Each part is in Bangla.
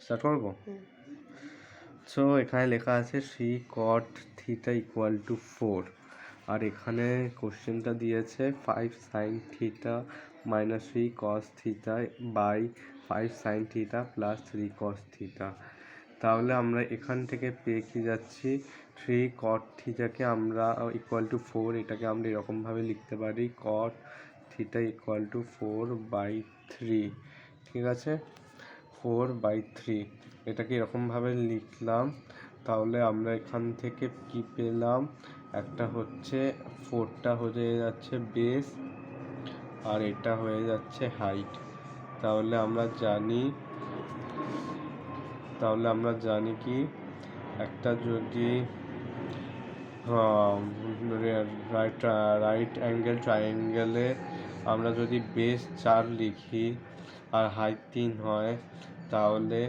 স্টার্ট করবো। সো এখানে লেখা আছে 3 cot থিটা ইকুয়াল টু 4, আর এখানে কোশ্চেনটা দিয়েছে 5 sin theta minus 3 cos theta by 5 sin theta plus 3 cos theta. তাহলে আমরা এখান থেকে পেয়ে কি যাচ্ছি, 3 cot থিটাকে আমরা ইকুয়াল টু 4, এটাকে আমরা এরকমভাবে লিখতে পারি cot থিটা ইকুয়াল টু 4/3। ঠিক আছে, 4/3 এটাকে এরকমভাবে লিখলাম। তাহলে আমরা এখান থেকে কি পেলাম, একটা হচ্ছে 4টা হয়ে যাচ্ছে বেস আর এটা হয়ে যাচ্ছে হাইট। তাহলে আমরা জানি কি একটা যদি রাইট অ্যাঙ্গেল ট্রায়াঙ্গেলে আমরা যদি বেস 4 লিখি আর হাইট 3 হয়, তাহলে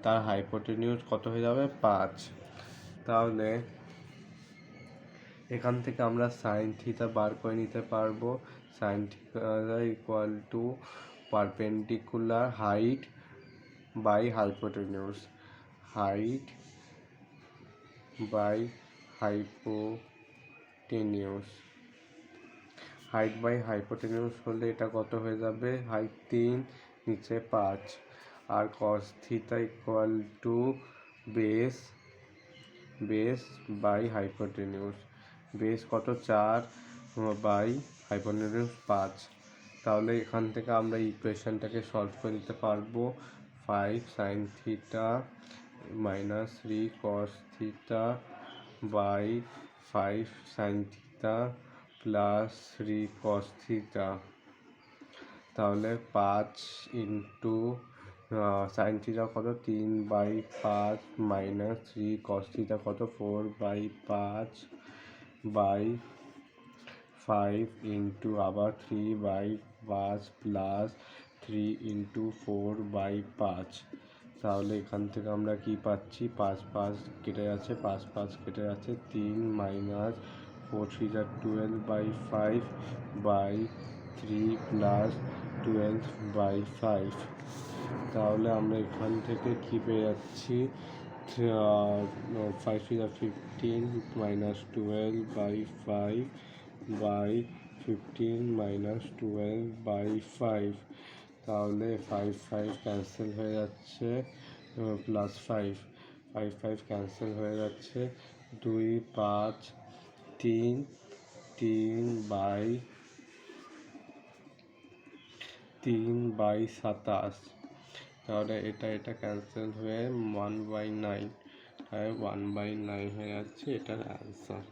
তার হাইপোটেনিউজ কত হয়ে যাবে, 5। তাহলে এখান থেকে আমরা সাইন থিটা বার করে নিতে পারবো। Sine theta equal to perpendicular height by hypotenuse, height by hypotenuse. Height by hypotenuse হলে এটা কত হয়ে যাবে, হাইট 3 নিচে 5, আর cos theta equal to base by hypotenuse. Base কত, 4 বাই হাইপোটেনিউজ 5। তাহলে এখান থেকে আমরা ইকুয়েশনটাকে সলভ করে নিতে পারবো। 5 sin theta minus 3 cos theta by 5 sin theta plus 3 cos theta. তাহলে 5 ইন্টু সাইন থিটা কত, 3/5 মাইনাস 3 cos থিটা কত, 4/5 বাই 5 ইন্টু আবার 3/5 প্লাস 3 ইন্টু 4/5। তাহলে এখান থেকে আমরা কি পাচ্ছি, 5 কেটে যাচ্ছে, 5 কেটে যাচ্ছে, 3 মাইনাস 4 3 12/5 বাই 3 প্লাস 12/5। তাহলে আমরা এখান থেকে কি পেয়ে যাচ্ছি, 5 15 মাইনাস 12/5 বাই 15 মাইনাস 12/5। তাহলে 5 ক্যান্সেল হয়ে যাচ্ছে, প্লাস 5 ক্যান্সেল হয়ে যাচ্ছে, 2 5 3 3/27। তাহলে এটা ক্যান্সেল হয়ে 1/9, 1/9 হয়ে যাচ্ছে এটার অ্যান্সার।